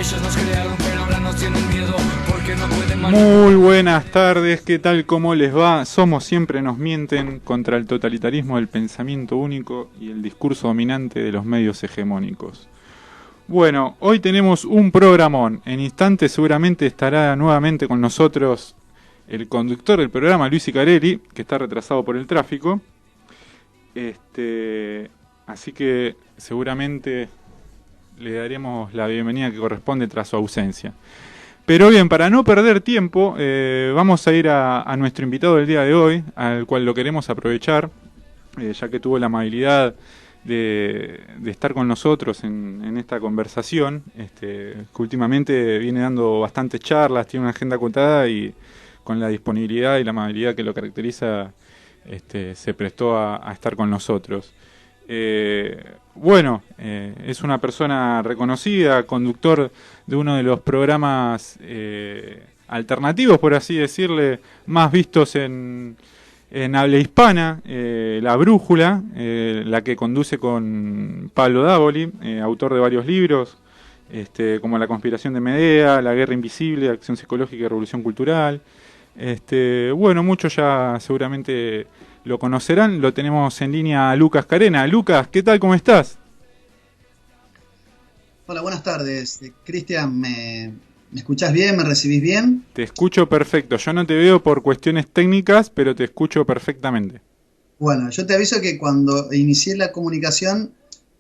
Ellos nos crearon pero ahora nos tienen miedo porque no pueden Muy buenas tardes, ¿qué tal? ¿Cómo les va? Somos Siempre Nos Mienten contra el totalitarismo del pensamiento único y el discurso dominante de los medios hegemónicos. Bueno, hoy tenemos un programón. En instantes seguramente estará nuevamente con nosotros el conductor del programa, Luis Icarelli, que está retrasado por el tráfico. Así que seguramente le daremos la bienvenida que corresponde tras su ausencia. Pero bien, para no perder tiempo, vamos a ir a nuestro invitado del día de hoy, al cual lo queremos aprovechar, ya que tuvo la amabilidad de estar con nosotros en esta conversación, que últimamente viene dando bastantes charlas, tiene una agenda acotada y con la disponibilidad y la amabilidad que lo caracteriza, se prestó a estar con nosotros. Es una persona reconocida, conductor de uno de los programas alternativos, por así decirle, más vistos en habla hispana, La Brújula, la que conduce con Pablo Davoli, autor de varios libros, como La conspiración de Medea, La guerra invisible, Acción psicológica y revolución cultural. Muchos ya seguramente lo conocerán. Lo tenemos en línea a Lucas Carena. Lucas, ¿qué tal? ¿Cómo estás? Hola, buenas tardes. Cristian, ¿me escuchás bien? ¿Me recibís bien? Te escucho perfecto. Yo no te veo por cuestiones técnicas, pero te escucho perfectamente. Bueno, yo te aviso que cuando inicié la comunicación,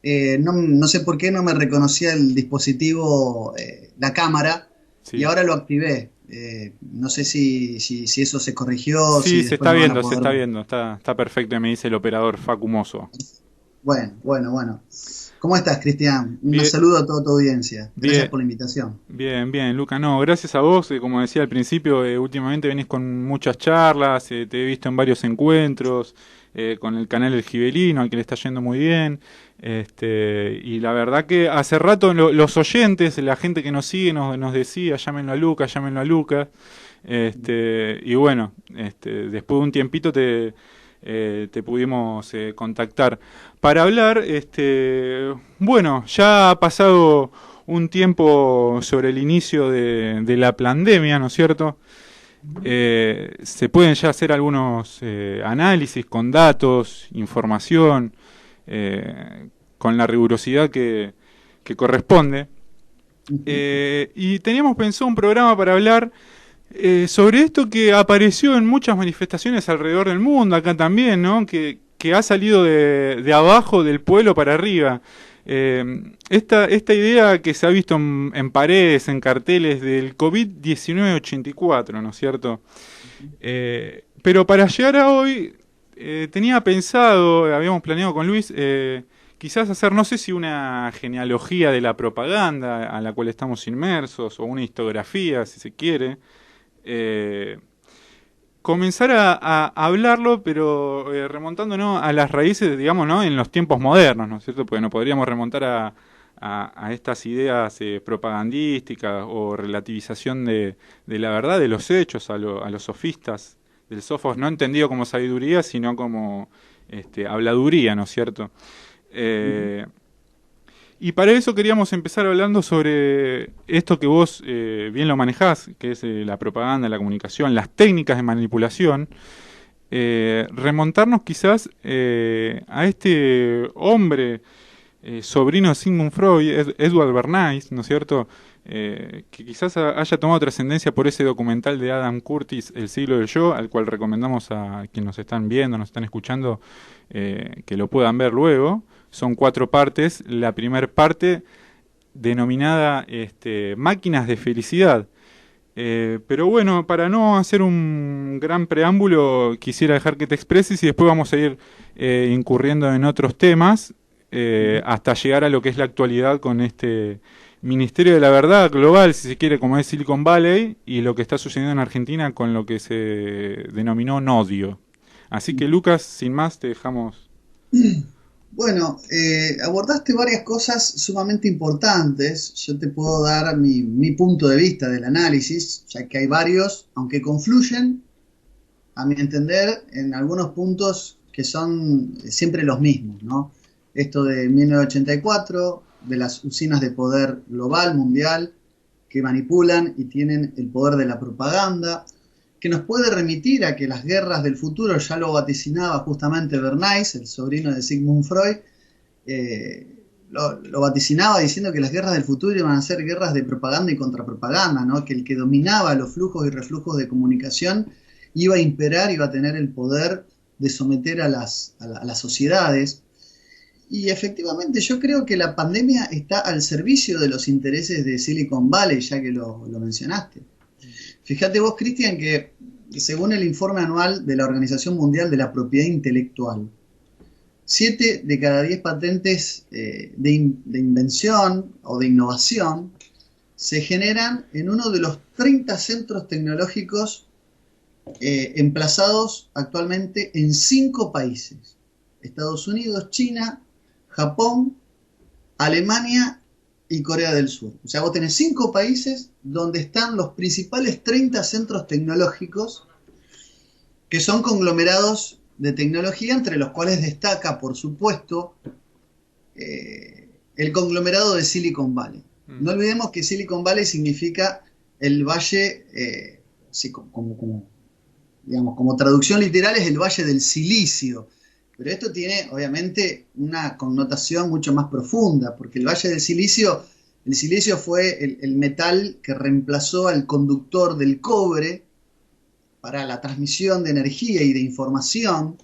no sé por qué no me reconocía el dispositivo, la cámara, sí. Y ahora lo activé. No sé si eso se corrigió. Sí, se está viendo, está perfecto, me dice el operador Facu Mozo. Bueno. ¿Cómo estás, Cristian? Un saludo a toda tu audiencia. Gracias por la invitación. Bien, Luca. No, gracias a vos. Como decía al principio, últimamente venís con muchas charlas, te he visto en varios encuentros, con el canal El Gibelino, al que le está yendo muy bien. Y la verdad que hace rato los oyentes, la gente que nos sigue nos decía, llámenlo a Lucas. Y bueno, después de un tiempito te pudimos contactar para hablar. Ya ha pasado un tiempo sobre el inicio de la pandemia, ¿no es cierto? Se pueden ya hacer algunos análisis con datos, información, con la rigurosidad que corresponde. Y teníamos pensado un programa para hablar sobre esto que apareció en muchas manifestaciones alrededor del mundo, acá también, ¿no? Que ha salido de abajo del pueblo para arriba. Esta idea que se ha visto en paredes, en carteles del COVID-1984, ¿no es cierto? Pero para llegar a hoy, tenía pensado, habíamos planeado con Luis, quizás hacer, no sé si una genealogía de la propaganda a la cual estamos inmersos, o una historiografía, si se quiere. Comenzar a hablarlo, pero remontándonos a las raíces, digamos, ¿no? En los tiempos modernos, ¿no es cierto? Porque no podríamos remontar a estas ideas propagandísticas o relativización de la verdad, de los hechos, a los sofistas, del sofos, no entendido como sabiduría, sino como habladuría, ¿no es cierto? Y para eso queríamos empezar hablando sobre esto que vos bien lo manejás, que es la propaganda, la comunicación, las técnicas de manipulación. Remontarnos quizás a este hombre, sobrino de Sigmund Freud, Edward Bernays, ¿no es cierto?, que quizás haya tomado trascendencia por ese documental de Adam Curtis, El siglo del yo, al cual recomendamos a quienes nos están viendo, nos están escuchando, que lo puedan ver luego. Son 4 partes. La primera parte denominada Máquinas de Felicidad. Pero bueno, para no hacer un gran preámbulo, quisiera dejar que te expreses y después vamos a ir incurriendo en otros temas hasta llegar a lo que es la actualidad con este Ministerio de la Verdad global, si se quiere, como es Silicon Valley, y lo que está sucediendo en Argentina con lo que se denominó Nodio. Así que, Lucas, sin más, te dejamos. Bueno, abordaste varias cosas sumamente importantes. Yo te puedo dar mi punto de vista del análisis, ya que hay varios, aunque confluyen, a mi entender, en algunos puntos que son siempre los mismos, ¿no? Esto de 1984, de las usinas de poder global, mundial, que manipulan y tienen el poder de la propaganda, que nos puede remitir a que las guerras del futuro, ya lo vaticinaba justamente Bernays, el sobrino de Sigmund Freud, lo vaticinaba diciendo que las guerras del futuro iban a ser guerras de propaganda y contrapropaganda, ¿no? Que el que dominaba los flujos y reflujos de comunicación iba a imperar, iba a tener el poder de someter a las sociedades. Y efectivamente yo creo que la pandemia está al servicio de los intereses de Silicon Valley, ya que lo mencionaste. Fíjate vos, Cristian, que según el informe anual de la Organización Mundial de la Propiedad Intelectual, 7 de cada 10 patentes de invención o de innovación se generan en uno de los 30 centros tecnológicos emplazados actualmente en 5 países: Estados Unidos, China, Japón, Alemania y Corea del Sur. O sea, vos tenés 5 países donde están los principales 30 centros tecnológicos, que son conglomerados de tecnología, entre los cuales destaca, por supuesto, el conglomerado de Silicon Valley. No olvidemos que Silicon Valley significa el valle, sí, como traducción literal es el valle del silicio, pero esto tiene obviamente una connotación mucho más profunda, porque el valle del silicio, el silicio fue el metal que reemplazó al conductor del cobre para la transmisión de energía y de información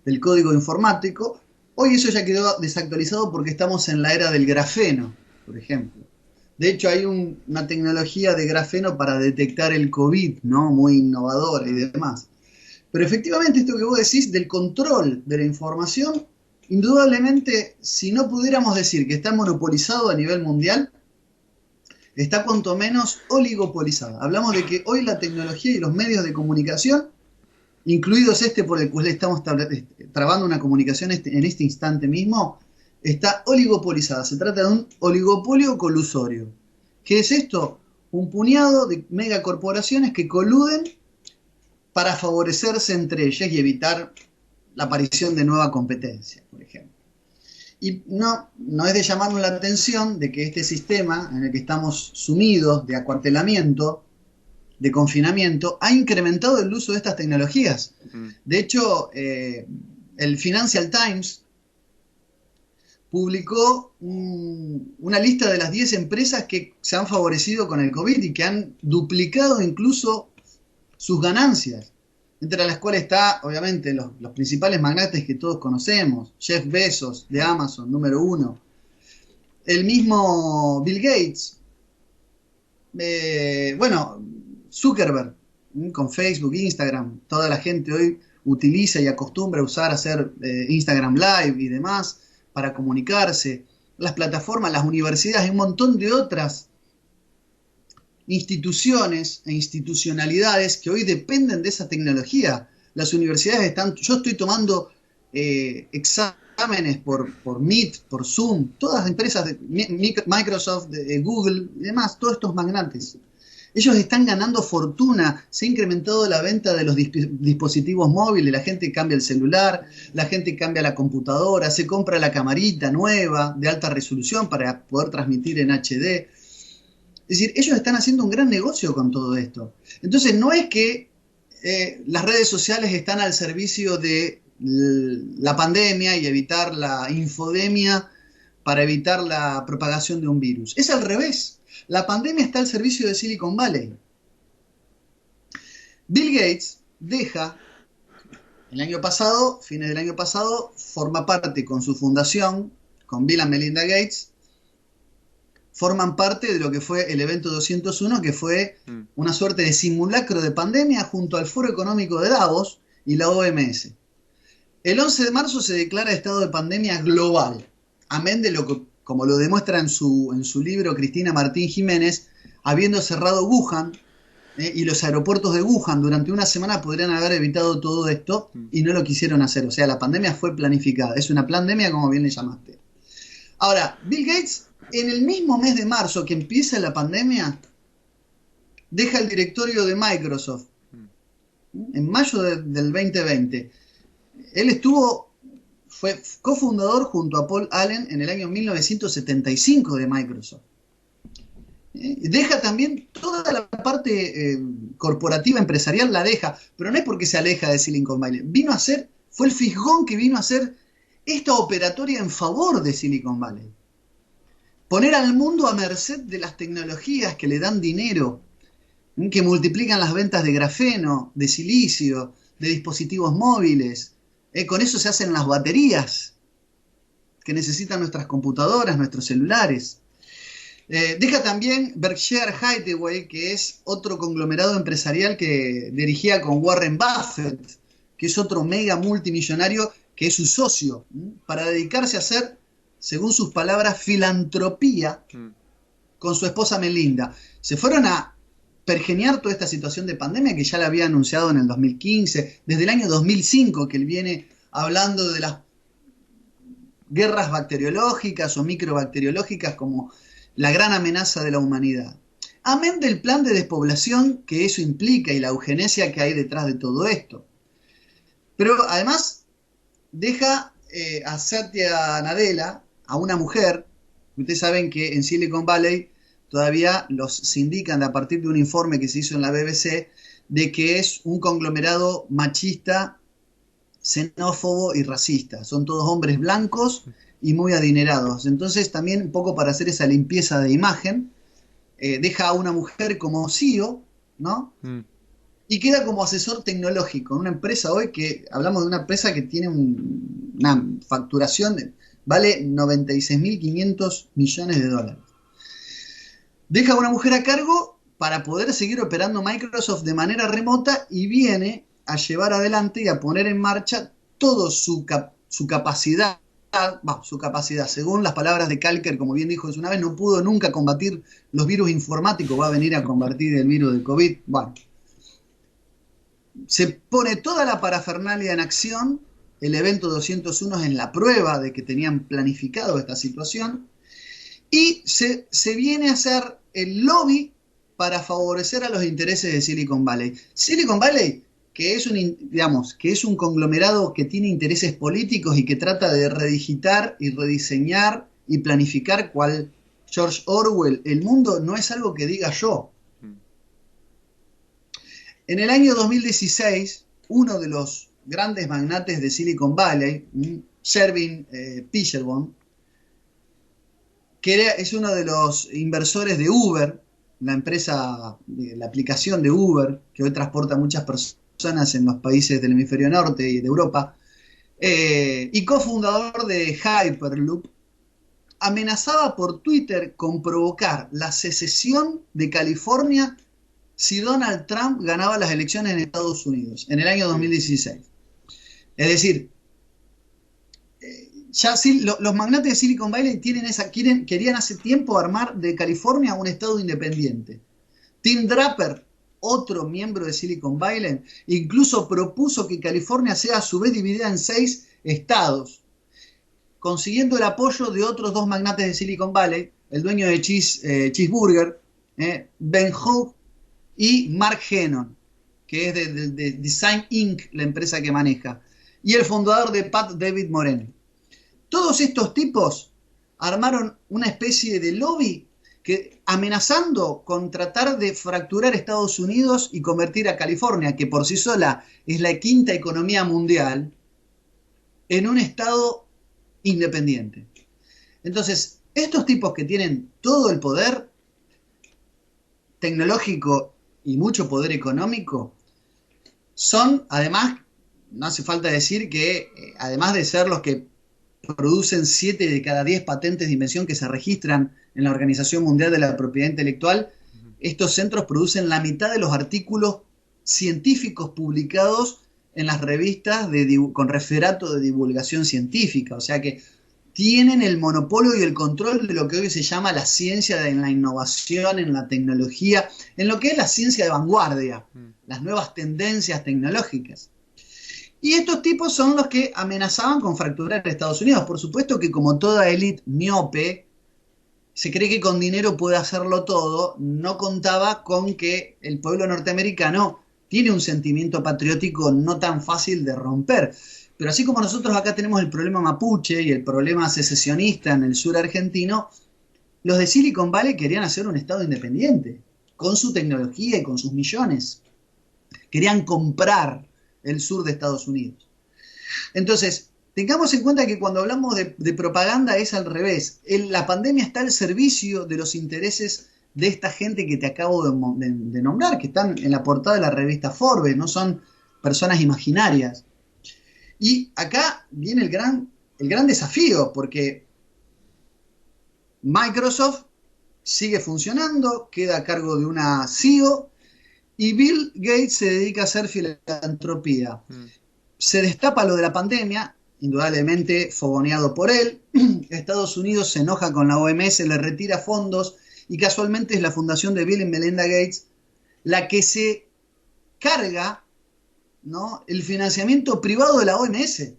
del código informático. Hoy eso ya quedó desactualizado porque estamos en la era del grafeno, por ejemplo. De hecho, hay una tecnología de grafeno para detectar el COVID, ¿no? Muy innovadora y demás. Pero efectivamente esto que vos decís del control de la información, indudablemente, si no pudiéramos decir que está monopolizado a nivel mundial, está cuanto menos oligopolizada. Hablamos de que hoy la tecnología y los medios de comunicación, incluidos este por el cual estamos trabando una comunicación en este instante mismo, está oligopolizada. Se trata de un oligopolio colusorio. ¿Qué es esto? Un puñado de megacorporaciones que coluden para favorecerse entre ellas y evitar la aparición de nueva competencia, por ejemplo. Y no es de llamarnos la atención de que este sistema en el que estamos sumidos de acuartelamiento, de confinamiento, ha incrementado el uso de estas tecnologías. De hecho, el Financial Times publicó una lista de las 10 empresas que se han favorecido con el COVID y que han duplicado incluso sus ganancias, entre las cuales está, obviamente, los principales magnates que todos conocemos: Jeff Bezos, de Amazon, número 1. El mismo Bill Gates. Zuckerberg, con Facebook, Instagram. Toda la gente hoy utiliza y acostumbra a usar, hacer Instagram Live y demás para comunicarse. Las plataformas, las universidades y un montón de otras instituciones e institucionalidades que hoy dependen de esa tecnología. Las universidades están... Yo estoy tomando exámenes por Meet, por Zoom, todas las empresas de Microsoft, de Google y demás, todos estos magnates. Ellos están ganando fortuna, se ha incrementado la venta de los dispositivos móviles, la gente cambia el celular, la gente cambia la computadora, se compra la camarita nueva de alta resolución para poder transmitir en HD. Es decir, ellos están haciendo un gran negocio con todo esto. Entonces no es que las redes sociales están al servicio de la pandemia y evitar la infodemia para evitar la propagación de un virus. Es al revés. La pandemia está al servicio de Silicon Valley. Bill Gates deja, el año pasado, fines del año pasado, forma parte con su fundación, con Bill and Melinda Gates, forman parte de lo que fue el evento 201, que fue una suerte de simulacro de pandemia junto al Foro Económico de Davos y la OMS. El 11 de marzo se declara estado de pandemia global, amén de lo que, como lo demuestra en su libro Cristina Martín Jiménez, habiendo cerrado Wuhan y los aeropuertos de Wuhan durante una semana podrían haber evitado todo esto y no lo quisieron hacer. O sea, la pandemia fue planificada. Es una pandemia, como bien le llamaste. Ahora, Bill Gates, en el mismo mes de marzo que empieza la pandemia, deja el directorio de Microsoft. En mayo del 2020. Él fue cofundador junto a Paul Allen en el año 1975 de Microsoft. Deja también toda la parte corporativa, empresarial, la deja, pero no es porque se aleja de Silicon Valley. Fue el fisgón que vino a hacer esta operatoria en favor de Silicon Valley. Poner al mundo a merced de las tecnologías que le dan dinero, que multiplican las ventas de grafeno, de silicio, de dispositivos móviles. Con eso se hacen las baterías que necesitan nuestras computadoras, nuestros celulares. Deja también Berkshire Hathaway, que es otro conglomerado empresarial que dirigía con Warren Buffett, que es otro mega multimillonario que es su socio, para dedicarse a hacer, según sus palabras, filantropía con su esposa Melinda. Se fueron a pergeniar toda esta situación de pandemia que ya la había anunciado en el 2015, desde el año 2005 que él viene hablando de las guerras bacteriológicas o microbacteriológicas como la gran amenaza de la humanidad. Amén del plan de despoblación que eso implica y la eugenesia que hay detrás de todo esto. Pero además deja a Satya Nadella, a una mujer. Ustedes saben que en Silicon Valley todavía los sindican a partir de un informe que se hizo en la BBC de que es un conglomerado machista, xenófobo y racista. Son todos hombres blancos y muy adinerados. Entonces también un poco para hacer esa limpieza de imagen, deja a una mujer como CEO, ¿no? Y queda como asesor tecnológico en una empresa hoy que, hablamos de una empresa que tiene una facturación, vale 96.500 millones de dólares. Deja a una mujer a cargo para poder seguir operando Microsoft de manera remota y viene a llevar adelante y a poner en marcha toda su capacidad, según las palabras de Kalker, como bien dijo una vez, no pudo nunca combatir los virus informáticos, va a venir a combatir el virus de COVID. Bueno, se pone toda la parafernalia en acción, el evento 201 es en la prueba de que tenían planificado esta situación, y se viene a hacer el lobby para favorecer a los intereses de Silicon Valley. Silicon Valley, que es un conglomerado que tiene intereses políticos y que trata de redigitar y rediseñar y planificar cual George Orwell el mundo, no es algo que diga yo. En el año 2016, uno de los grandes magnates de Silicon Valley, Shervin Pishelbon, que es uno de los inversores de Uber, la empresa, la aplicación de Uber, que hoy transporta a muchas personas en los países del hemisferio norte y de Europa, y cofundador de Hyperloop, amenazaba por Twitter con provocar la secesión de California si Donald Trump ganaba las elecciones en Estados Unidos en el año 2016. Es decir, ya los magnates de Silicon Valley querían hace tiempo armar de California un estado independiente. Tim Draper, otro miembro de Silicon Valley, incluso propuso que California sea a su vez dividida en 6 estados, consiguiendo el apoyo de otros 2 magnates de Silicon Valley, el dueño de Cheeseburger, Ben Hope, y Mark Hennon, que es de Design Inc., la empresa que maneja, y el fundador de Pat David Moreno. Todos estos tipos armaron una especie de lobby que, amenazando con tratar de fracturar Estados Unidos y convertir a California, que por sí sola es la 5ª economía mundial, en un estado independiente. Entonces, estos tipos que tienen todo el poder tecnológico y mucho poder económico, son, además, no hace falta decir que, además de ser los que producen 7 de cada 10 patentes de invención que se registran en la Organización Mundial de la Propiedad Intelectual, estos centros producen la mitad de los artículos científicos publicados en las revistas con referato de divulgación científica. O sea que tienen el monopolio y el control de lo que hoy se llama la ciencia en la innovación, en la tecnología, en lo que es la ciencia de vanguardia, las nuevas tendencias tecnológicas. Y estos tipos son los que amenazaban con fracturar a Estados Unidos. Por supuesto que, como toda élite miope, se cree que con dinero puede hacerlo todo. No contaba con que el pueblo norteamericano tiene un sentimiento patriótico no tan fácil de romper. Pero así como nosotros acá tenemos el problema mapuche y el problema secesionista en el sur argentino, Los de Silicon Valley querían hacer un estado independiente, con su tecnología y con sus millones. Querían comprar el sur de Estados Unidos. Entonces, tengamos en cuenta que cuando hablamos de propaganda es al revés. La pandemia está al servicio de los intereses de esta gente que te acabo de nombrar, que están en la portada de la revista Forbes, no son personas imaginarias. Y acá viene el gran desafío, porque Microsoft sigue funcionando, queda a cargo de una CEO, y Bill Gates se dedica a hacer filantropía. Se destapa lo de la pandemia, indudablemente fogoneado por él. Estados Unidos se enoja con la OMS, le retira fondos, y casualmente es la fundación de Bill y Melinda Gates la que se carga, ¿no?, el financiamiento privado de la OMS.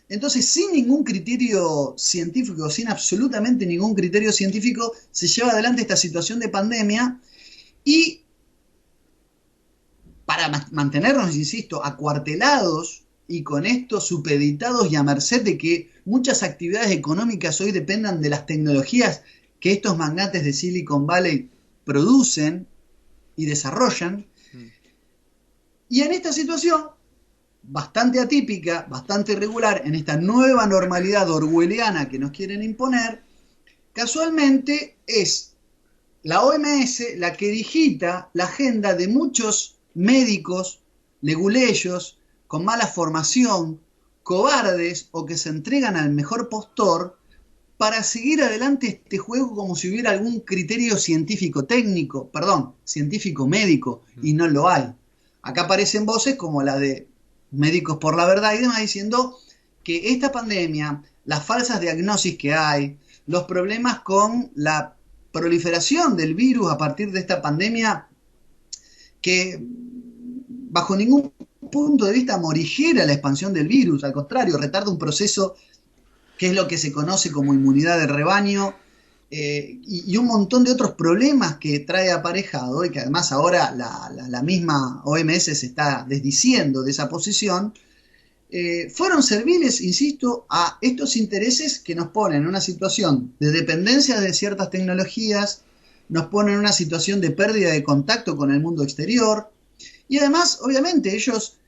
Entonces, sin ningún criterio científico, sin absolutamente ningún criterio científico, se lleva adelante esta situación de pandemia, y para mantenernos, insisto, acuartelados y con esto supeditados y a merced de que muchas actividades económicas hoy dependan de las tecnologías que estos magnates de Silicon Valley producen y desarrollan. Y en esta situación, bastante atípica, bastante irregular, en esta nueva normalidad orwelliana que nos quieren imponer, casualmente es la OMS la que digita la agenda de muchos médicos leguleyos, con mala formación, cobardes o que se entregan al mejor postor para seguir adelante este juego como si hubiera algún criterio científico técnico, perdón, científico médico, y no lo hay. Acá aparecen voces como la de Médicos por la Verdad y demás diciendo que esta pandemia, las falsas diagnosis que hay, los problemas con la proliferación del virus a partir de esta pandemia, que bajo ningún punto de vista morigera la expansión del virus, al contrario, retarda un proceso que es lo que se conoce como inmunidad de rebaño, y un montón de otros problemas que trae aparejado, y que además ahora la misma OMS se está desdiciendo de esa posición, fueron serviles, insisto, a estos intereses que nos ponen en una situación de dependencia de ciertas tecnologías, nos ponen en una situación de pérdida de contacto con el mundo exterior, y además, obviamente, ellos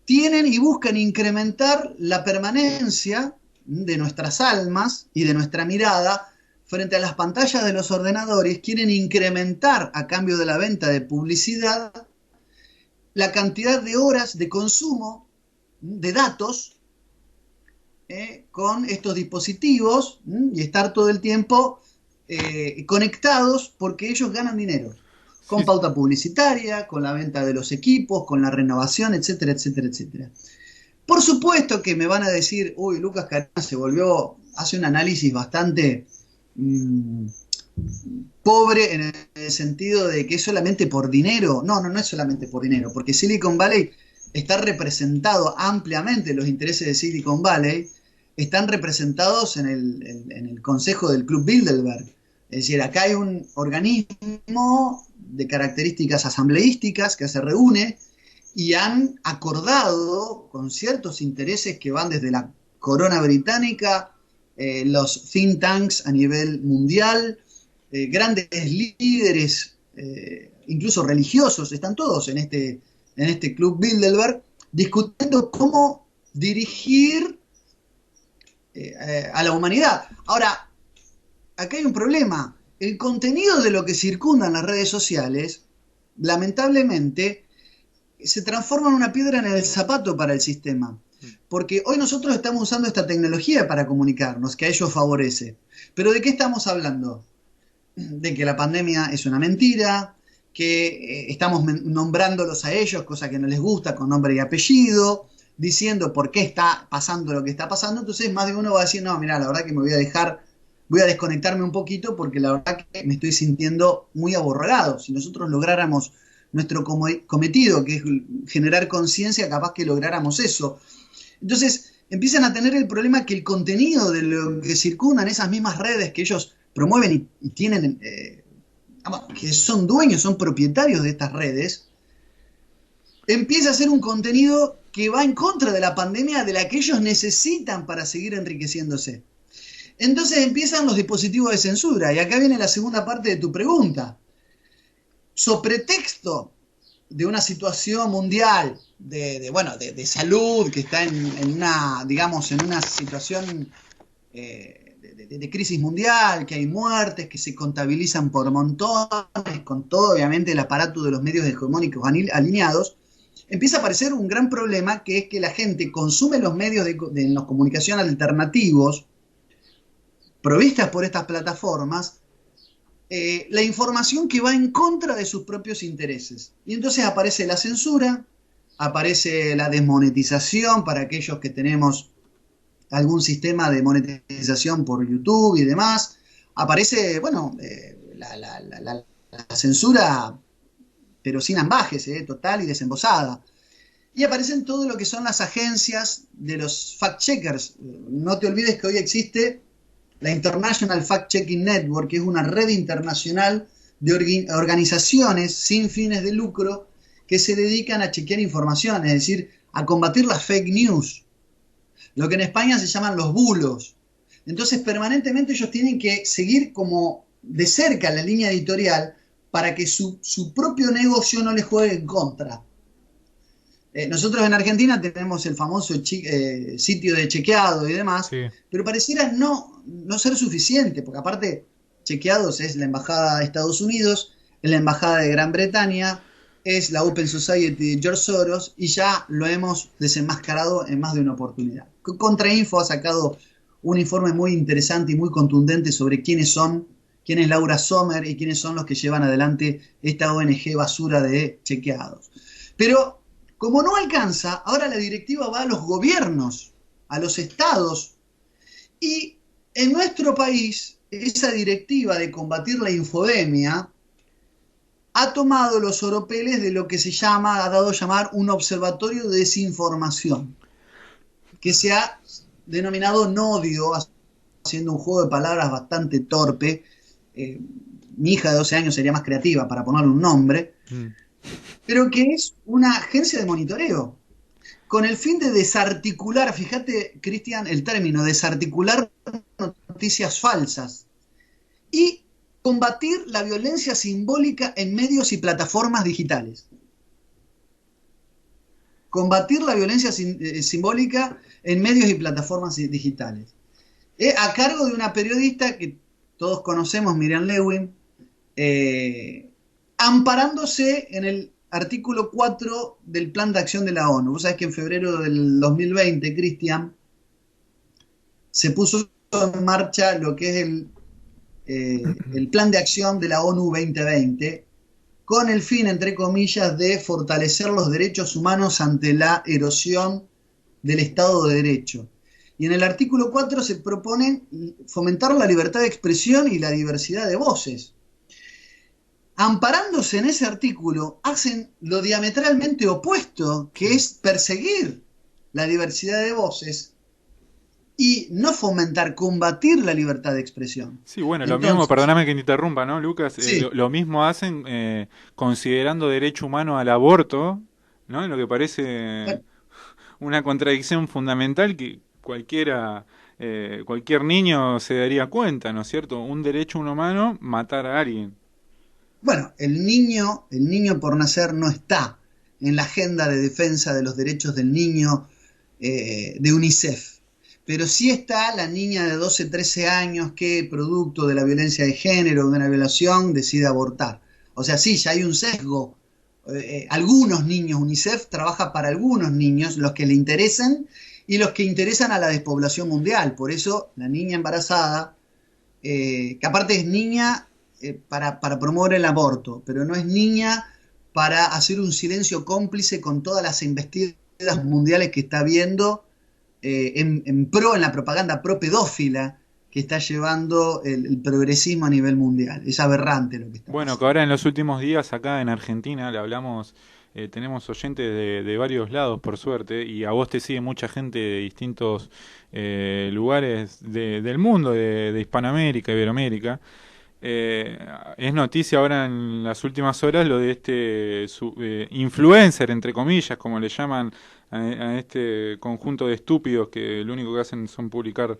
tienen y buscan incrementar la permanencia de nuestras almas y de nuestra mirada frente a las pantallas de los ordenadores. Quieren incrementar, a cambio de la venta de publicidad, la cantidad de horas de consumo de datos con estos dispositivos, y estar todo el tiempo conectados, porque ellos ganan dinero con pauta publicitaria, con la venta de los equipos, con la renovación, etcétera, etcétera, etcétera. Por supuesto que me van a decir, uy, Lucas Carana hace un análisis bastante pobre, en el sentido de que es solamente por dinero. No es solamente por dinero, porque Silicon Valley está representado ampliamente, los intereses de Silicon Valley están representados en el consejo del Club Bilderberg. Es decir, acá hay un organismo de características asambleísticas que se reúne y han acordado con ciertos intereses que van desde la corona británica, los think tanks a nivel mundial, grandes líderes, incluso religiosos, están todos en este Club Bilderberg, discutiendo cómo dirigir a la humanidad. Ahora, acá hay un problema. El contenido de lo que circunda en las redes sociales, lamentablemente, se transforma en una piedra en el zapato para el sistema. Porque hoy nosotros estamos usando esta tecnología para comunicarnos, que a ellos favorece. Pero ¿de qué estamos hablando? De que la pandemia es una mentira, que estamos nombrándolos a ellos, cosa que no les gusta, con nombre y apellido, diciendo por qué está pasando lo que está pasando. Entonces más de uno va a decir, no, mira, la verdad que me voy a desconectarme un poquito, porque la verdad que me estoy sintiendo muy aborregado. Si nosotros lográramos nuestro cometido, que es generar conciencia, capaz que lográramos eso. Entonces empiezan a tener el problema que el contenido de lo que circunda en esas mismas redes que ellos promueven y tienen, que son dueños, son propietarios de estas redes, empieza a ser un contenido que va en contra de la pandemia, de la que ellos necesitan para seguir enriqueciéndose. Entonces empiezan los dispositivos de censura. Y acá viene la segunda parte de tu pregunta. So pretexto de una situación mundial de salud que está en una, digamos, en una situación de crisis mundial, que hay muertes, que se contabilizan por montones, con todo obviamente el aparato de los medios hegemónicos alineados, empieza a aparecer un gran problema, que es que la gente consume los medios de los comunicación alternativos provistas por estas plataformas, la información que va en contra de sus propios intereses. Y entonces aparece la censura, aparece la desmonetización para aquellos que tenemos algún sistema de monetización por YouTube y demás. Aparece, bueno, la censura, pero sin ambajes, total y desembosada. Y aparecen todo lo que son las agencias de los fact-checkers. No te olvides que hoy existe la International Fact-Checking Network, que es una red internacional de organizaciones sin fines de lucro que se dedican a chequear información, es decir, a combatir las fake news, lo que en España se llaman los bulos. Entonces, permanentemente ellos tienen que seguir como de cerca la línea editorial para que su propio negocio no les juegue en contra. Nosotros en Argentina tenemos el famoso sitio de chequeado y demás, sí, pero pareciera no ser suficiente, porque aparte Chequeados es la Embajada de Estados Unidos, es la Embajada de Gran Bretaña, es la Open Society de George Soros, y ya lo hemos desenmascarado en más de una oportunidad. Contrainfo ha sacado un informe muy interesante y muy contundente sobre quién es Laura Sommer y quiénes son los que llevan adelante esta ONG basura de Chequeados. Pero como no alcanza, ahora la directiva va a los gobiernos, a los estados, y en nuestro país esa directiva de combatir la infodemia ha tomado los oropeles de lo que ha dado a llamar un observatorio de desinformación, que se ha denominado Nodio, haciendo un juego de palabras bastante torpe. Mi hija de 12 años sería más creativa para ponerle un nombre, pero que es una agencia de monitoreo, con el fin de desarticular, fíjate, Cristian, el término, desarticular noticias falsas y combatir la violencia simbólica en medios y plataformas digitales. Combatir la violencia simbólica en medios y plataformas digitales. A cargo de una periodista que todos conocemos, Miriam Lewin, amparándose en el artículo 4 del Plan de Acción de la ONU. Vos sabés que en febrero del 2020, Cristian, se puso en marcha lo que es el Plan de Acción de la ONU 2020, con el fin, entre comillas, de fortalecer los derechos humanos ante la erosión del Estado de Derecho. Y en el artículo 4 se propone fomentar la libertad de expresión y la diversidad de voces. Amparándose en ese artículo, hacen lo diametralmente opuesto, que es perseguir la diversidad de voces y no fomentar, combatir la libertad de expresión. Sí, bueno, entonces, lo mismo, perdóname que te interrumpa, ¿no, Lucas? Sí. Lo mismo hacen considerando derecho humano al aborto, ¿no? Lo que parece una contradicción fundamental que cualquier niño se daría cuenta, ¿no es cierto? Un derecho humano, matar a alguien. Bueno, el niño por nacer no está en la agenda de defensa de los derechos del niño de UNICEF, pero sí está la niña de 12, 13 años que, producto de la violencia de género, de una violación, decide abortar. O sea, sí, ya hay un sesgo. Algunos niños, UNICEF trabaja para algunos niños, los que le interesan y los que interesan a la despoblación mundial. Por eso la niña embarazada, que aparte es niña para promover el aborto, pero no es niña para hacer un silencio cómplice con todas las investidas mundiales que está habiendo en la propaganda pro pedófila que está llevando el progresismo a nivel mundial. Es aberrante lo que está Bueno, pasando. que ahora en los últimos días acá en Argentina le hablamos, tenemos oyentes de varios lados por suerte, y a vos te sigue mucha gente de distintos lugares del mundo, de Hispanoamérica, Iberoamérica. Es noticia ahora en las últimas horas lo de este influencer, entre comillas, como le llaman a este conjunto de estúpidos que lo único que hacen son publicar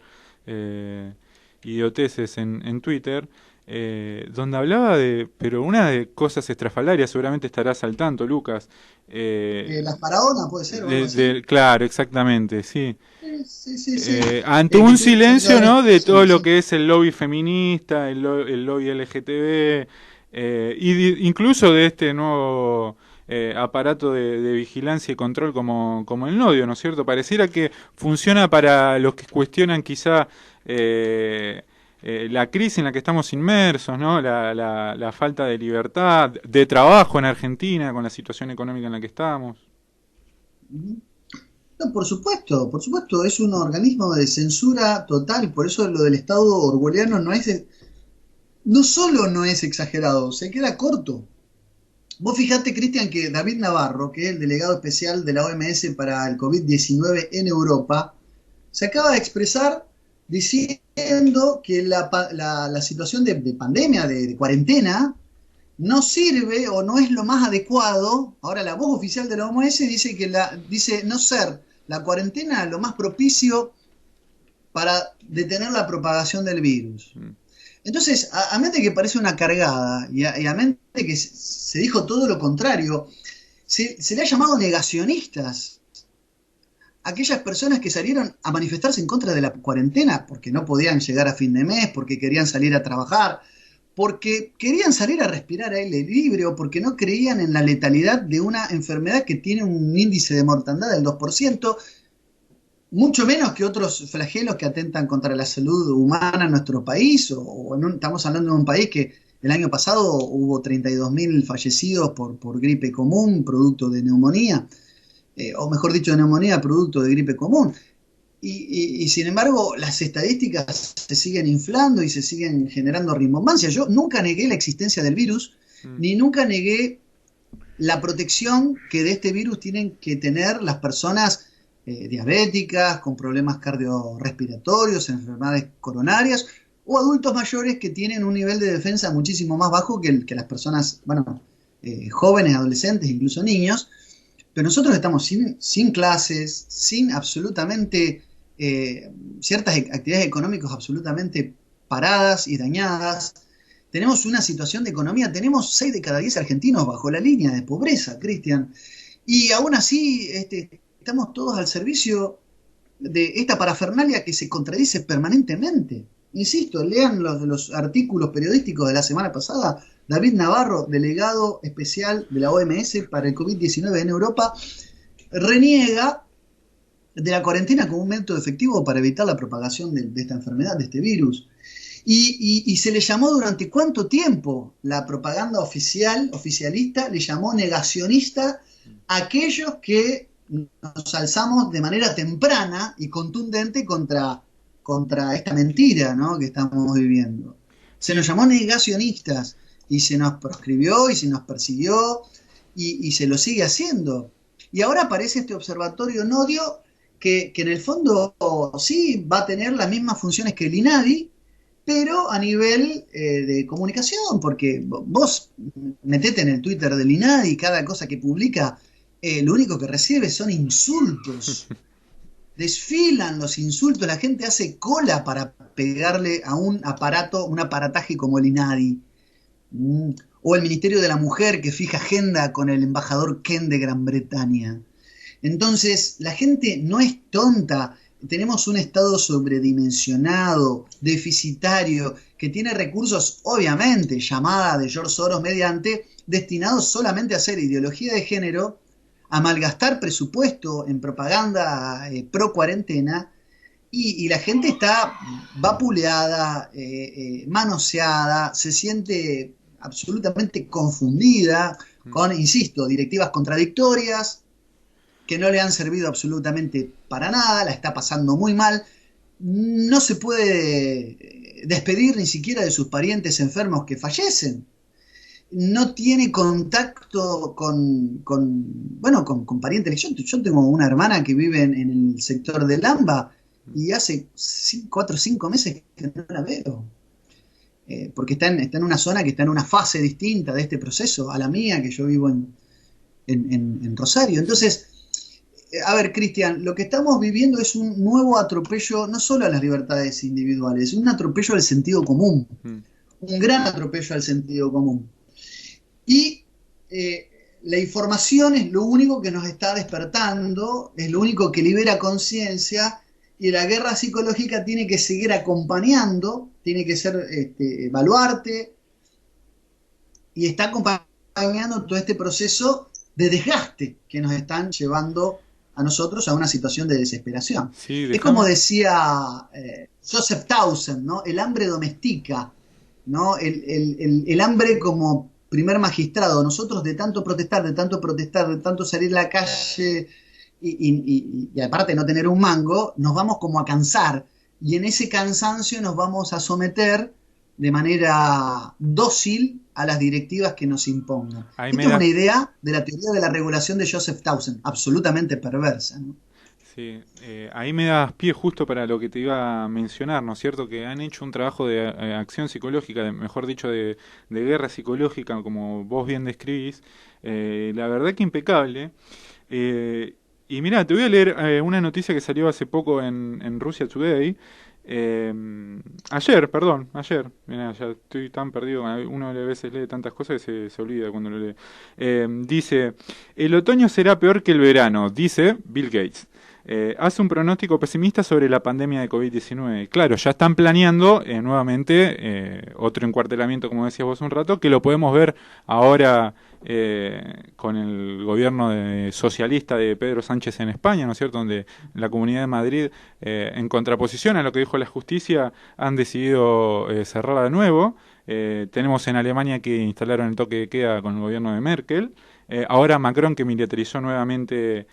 idioteces en Twitter, donde hablaba pero una de cosas estrafalarias, seguramente estarás al tanto, Lucas. Las faraonas, puede ser, o algo así. Claro, exactamente, sí. Sí. Ante un silencio, ¿no? De todo lo Sí. que es el lobby feminista, el lobby LGTB, incluso de este nuevo aparato de vigilancia y control como el Nodio, ¿no es cierto? Pareciera que funciona para los que cuestionan quizá la crisis en la que estamos inmersos, ¿no? La falta de libertad, de trabajo en Argentina, con la situación económica en la que estamos. Ujú. No, por supuesto, es un organismo de censura total, por eso lo del Estado orwelliano no solo no es exagerado, se queda corto. Vos fijate, Cristian, que David Navarro, que es el delegado especial de la OMS para el COVID-19 en Europa, se acaba de expresar diciendo que la situación de pandemia, de cuarentena, no sirve o no es lo más adecuado. Ahora, la voz oficial de la OMS dice dice no ser la cuarentena lo más propicio para detener la propagación del virus. Entonces, a mente que parece una cargada y a mente que se dijo todo lo contrario, se le ha llamado negacionistas a aquellas personas que salieron a manifestarse en contra de la cuarentena porque no podían llegar a fin de mes, porque querían salir a trabajar, porque querían salir a respirar aire libre o porque no creían en la letalidad de una enfermedad que tiene un índice de mortandad del 2%, mucho menos que otros flagelos que atentan contra la salud humana en nuestro país, estamos hablando de un país que el año pasado hubo 32.000 fallecidos por gripe común, producto de neumonía, o mejor dicho, de neumonía, producto de gripe común. Y sin embargo, las estadísticas se siguen inflando y se siguen generando rimbombancia. Yo nunca negué la existencia del virus, ni nunca negué la protección que de este virus tienen que tener las personas diabéticas, con problemas cardiorrespiratorios, enfermedades coronarias, o adultos mayores que tienen un nivel de defensa muchísimo más bajo que las personas, jóvenes, adolescentes, incluso niños. Pero nosotros estamos sin clases, sin absolutamente ciertas actividades económicas absolutamente paradas y dañadas. Tenemos una situación de economía, tenemos 6 de cada 10 argentinos bajo la línea de pobreza, Cristian. Y aún así estamos todos al servicio de esta parafernalia que se contradice permanentemente. Insisto, lean los artículos periodísticos de la semana pasada. David Navarro, delegado especial de la OMS para el COVID-19 en Europa, reniega de la cuarentena como un método efectivo para evitar la propagación de esta enfermedad, de este virus. Y se le llamó durante cuánto tiempo la propaganda oficialista, le llamó negacionista a aquellos que nos alzamos de manera temprana y contundente contra esta mentira, ¿no?, que estamos viviendo. Se nos llamó negacionistas y se nos proscribió y se nos persiguió y se lo sigue haciendo. Y ahora aparece este observatorio Nodio que en el fondo sí va a tener las mismas funciones que el INADI, pero a nivel de comunicación, porque vos metete en el Twitter del INADI y cada cosa que publica, lo único que recibe son insultos. Desfilan los insultos, la gente hace cola para pegarle a un aparataje como el INADI. O el Ministerio de la Mujer que fija agenda con el embajador Ken de Gran Bretaña. Entonces, la gente no es tonta. Tenemos un Estado sobredimensionado, deficitario, que tiene recursos, obviamente, llamada de George Soros mediante, destinados solamente a hacer ideología de género, a malgastar presupuesto en propaganda pro cuarentena, y la gente está vapuleada, manoseada, se siente absolutamente confundida con, insisto, directivas contradictorias que no le han servido absolutamente para nada, la está pasando muy mal, no se puede despedir ni siquiera de sus parientes enfermos que fallecen, no tiene contacto con parientes. Yo tengo una hermana que vive en el sector de Lamba y hace 4 o 5 meses que no la veo. Porque está en una zona que está en una fase distinta de este proceso a la mía, que yo vivo en Rosario. Entonces, A ver, Cristian, lo que estamos viviendo es un nuevo atropello, no solo a las libertades individuales, un atropello al sentido común, Mm. un gran atropello al sentido común. Y la información es lo único que nos está despertando, es lo único que libera conciencia, y la guerra psicológica tiene que seguir acompañando, tiene que ser evaluarte, y está acompañando todo este proceso de desgaste que nos están llevando a nosotros a una situación de desesperación. Sí, Es como déjame. decía Joseph Townsend, ¿no? El hambre domestica, ¿no? El hambre como primer magistrado. Nosotros de tanto protestar, de tanto salir a la calle y aparte no tener un mango, nos vamos como a cansar. Y en ese cansancio nos vamos a someter de manera dócil a las directivas que nos impongan. Ahí Esta me es das. una idea de la teoría de la regulación de Joseph Townsend, absolutamente perversa, ¿no? Sí, ahí me das pie justo para lo que te iba a mencionar, ¿no es cierto? Que han hecho un trabajo de acción psicológica, mejor dicho, de guerra psicológica, como vos bien describís. La verdad que impecable. Y mira, te voy a leer una noticia que salió hace poco en Russia Today. Eh, ayer. Mirá, ya estoy tan perdido. Uno a veces lee tantas cosas que se olvida cuando lo lee. Dice: el otoño será peor que el verano, dice Bill Gates. Hace un pronóstico pesimista sobre la pandemia de COVID-19. Claro, ya están planeando nuevamente otro encuartelamiento, como decías vos un rato, que lo podemos ver ahora con el gobierno socialista de Pedro Sánchez en España, ¿no es cierto?, donde la Comunidad de Madrid, en contraposición a lo que dijo la justicia, han decidido cerrarla de nuevo. Tenemos en Alemania que instalaron el toque de queda con el gobierno de Merkel. Ahora Macron, que militarizó nuevamente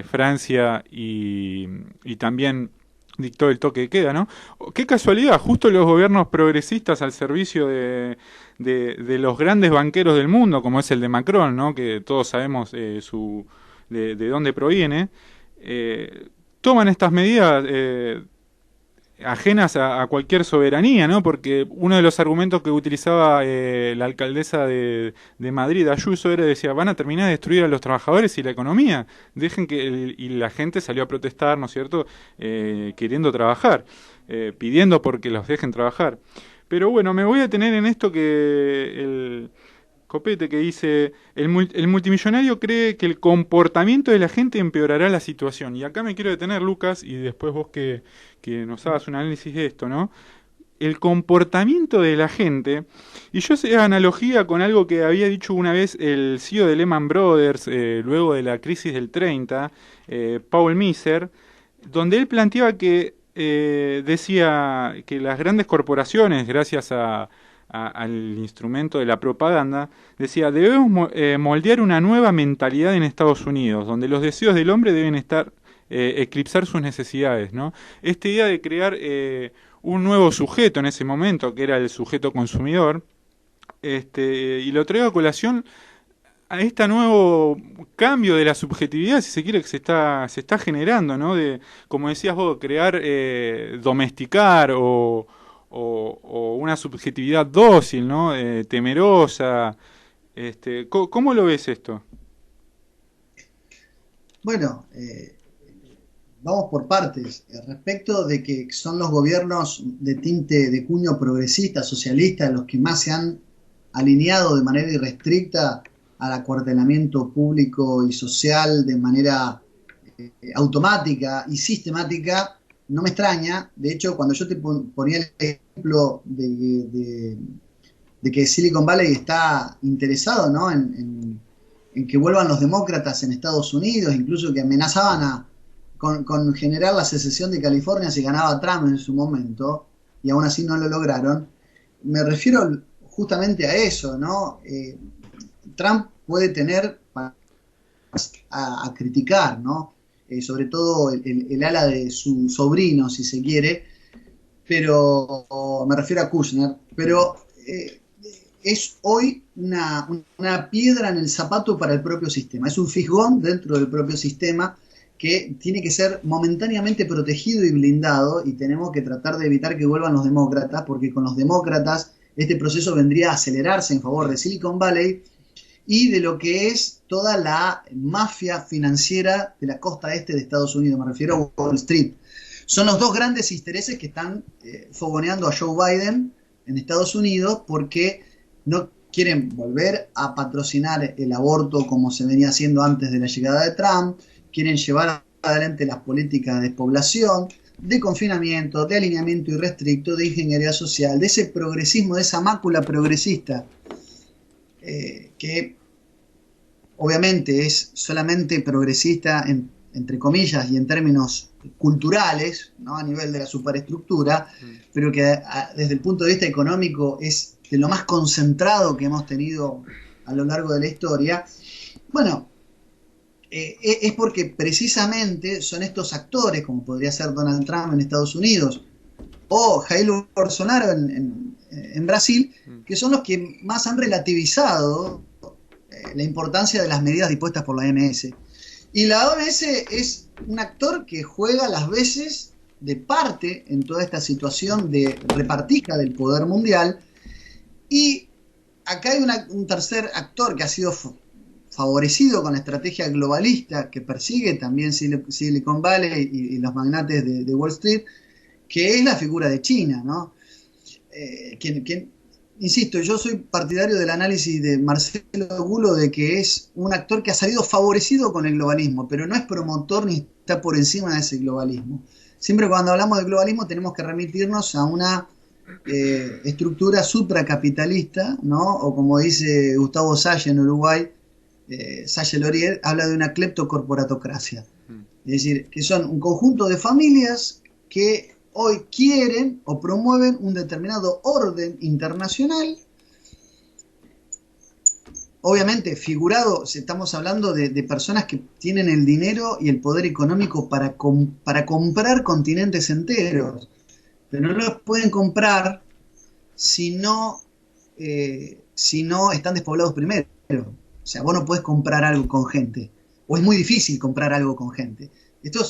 Francia y también dictó el toque de queda, ¿no? Qué casualidad, justo los gobiernos progresistas al servicio de los grandes banqueros del mundo, como es el de Macron, ¿no? Que todos sabemos de dónde proviene, toman estas medidas ajenas a cualquier soberanía, ¿no? Porque uno de los argumentos que utilizaba la alcaldesa de Madrid, Ayuso, era, decía, van a terminar de destruir a los trabajadores y la economía, dejen que y la gente salió a protestar, ¿no es cierto?, queriendo trabajar, pidiendo porque los dejen trabajar. Pero bueno, me voy a detener en esto que el Copete, que dice: el multimillonario cree que el comportamiento de la gente empeorará la situación. Y acá me quiero detener, Lucas, y después vos que nos hagas un análisis de esto, ¿no? El comportamiento de la gente, y yo sé analogía con algo que había dicho una vez el CEO de Lehman Brothers, luego de la crisis del 30, Paul Miser, donde él planteaba que decía que las grandes corporaciones, gracias al instrumento de la propaganda, decía: debemos moldear una nueva mentalidad en Estados Unidos, donde los deseos del hombre deben eclipsar sus necesidades, ¿no? Esta idea de crear un nuevo sujeto en ese momento, que era el sujeto consumidor, y lo traigo a colación a este nuevo cambio de la subjetividad, si se quiere, que se está generando, ¿no? De, como decías vos, crear, domesticar o una subjetividad dócil, ¿no? Temerosa. ¿Cómo lo ves esto? Bueno, vamos por partes. Respecto de que son los gobiernos de tinte, de cuño progresista, socialista, los que más se han alineado de manera irrestricta al acuartelamiento público y social de manera automática y sistemática, no me extraña. De hecho, cuando yo te ponía el ejemplo de que Silicon Valley está interesado, ¿no?, en que vuelvan los demócratas en Estados Unidos, incluso que amenazaban con generar la secesión de California si ganaba Trump en su momento, y aún así no lo lograron. Me refiero justamente a eso, ¿no? Trump puede tener a criticar, ¿no? Sobre todo el ala de su sobrino, si se quiere, pero me refiero a Kushner, pero es hoy una piedra en el zapato para el propio sistema, es un fisgón dentro del propio sistema que tiene que ser momentáneamente protegido y blindado, y tenemos que tratar de evitar que vuelvan los demócratas, porque con los demócratas este proceso vendría a acelerarse en favor de Silicon Valley, y de lo que es toda la mafia financiera de la costa este de Estados Unidos, me refiero a Wall Street. Son los dos grandes intereses que están fogoneando a Joe Biden en Estados Unidos porque no quieren volver a patrocinar el aborto como se venía haciendo antes de la llegada de Trump, quieren llevar adelante las políticas de despoblación, de confinamiento, de alineamiento irrestricto, de ingeniería social, de ese progresismo, de esa mácula progresista que obviamente es solamente progresista entre comillas y en términos culturales, ¿no? A nivel de la superestructura, pero que desde el punto de vista económico es de lo más concentrado que hemos tenido a lo largo de la historia. Bueno, es porque precisamente son estos actores, como podría ser Donald Trump en Estados Unidos o Jair Bolsonaro en Brasil, que son los que más han relativizado la importancia de las medidas dispuestas por la OMS. Y la OMS es un actor que juega las veces de parte en toda esta situación de repartija del poder mundial. Y acá hay un tercer actor que ha sido favorecido con la estrategia globalista que persigue también Silicon Valley y los magnates de Wall Street, que es la figura de China, ¿no? Insisto, yo soy partidario del análisis de Marcelo Gulo de que es un actor que ha salido favorecido con el globalismo, pero no es promotor ni está por encima de ese globalismo. Siempre cuando hablamos de globalismo tenemos que remitirnos a una estructura supracapitalista, ¿no? O como dice Gustavo Salle en Uruguay, Salle Lorier habla de una cleptocorporatocracia. Es decir, que son un conjunto de familias que hoy quieren o promueven un determinado orden internacional, obviamente figurado, estamos hablando de personas que tienen el dinero y el poder económico para comprar continentes enteros, pero no los pueden comprar si no están despoblados primero. O sea, vos no podés comprar algo con gente, o es muy difícil comprar algo con gente. Esto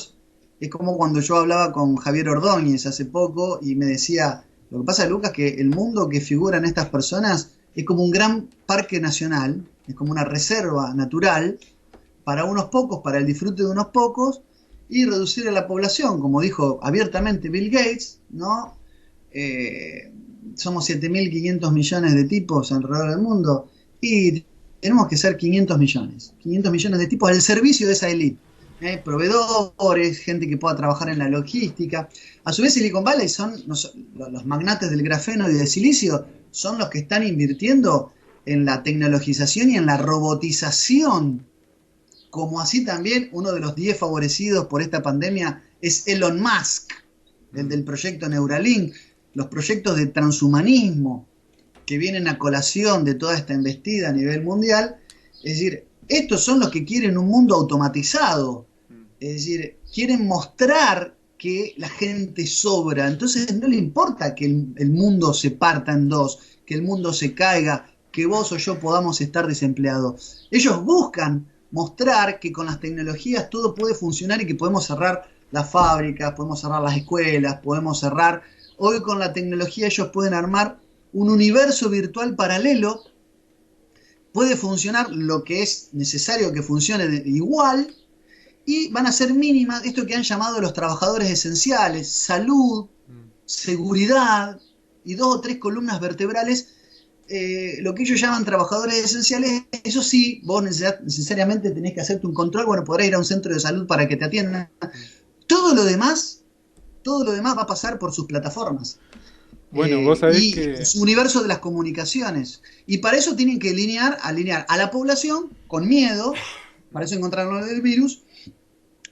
es como cuando yo hablaba con Javier Ordóñez hace poco y me decía, lo que pasa, Lucas, que el mundo que figuran estas personas es como un gran parque nacional, es como una reserva natural para unos pocos, para el disfrute de unos pocos, y reducir a la población, como dijo abiertamente Bill Gates, ¿no? Somos 7.500 millones de tipos alrededor del mundo, y tenemos que ser 500 millones de tipos al servicio de esa élite. Proveedores, gente que pueda trabajar en la logística. A su vez Silicon Valley son los magnates del grafeno y del silicio, son los que están invirtiendo en la tecnologización y en la robotización, como así también uno de los 10 favorecidos por esta pandemia es Elon Musk, el del proyecto Neuralink, los proyectos de transhumanismo que vienen a colación de toda esta embestida a nivel mundial. Es decir, estos son los que quieren un mundo automatizado, es decir, quieren mostrar que la gente sobra, entonces no le importa que el mundo se parta en dos, que el mundo se caiga, que vos o yo podamos estar desempleados. Ellos buscan mostrar que con las tecnologías todo puede funcionar y que podemos cerrar las fábricas, podemos cerrar las escuelas, podemos cerrar... Hoy con la tecnología ellos pueden armar un universo virtual paralelo. Puede funcionar lo que es necesario que funcione igual y van a ser mínimas esto que han llamado los trabajadores esenciales, salud, seguridad y 2 o 3 columnas vertebrales, lo que ellos llaman trabajadores esenciales. Eso sí, vos necesariamente tenés que hacerte un control, bueno, podrás ir a un centro de salud para que te atiendan. Todo lo demás va a pasar por sus plataformas. Bueno, vos sabés que... su universo de las comunicaciones. Y para eso tienen que alinear a la población con miedo, para eso encontraron el virus,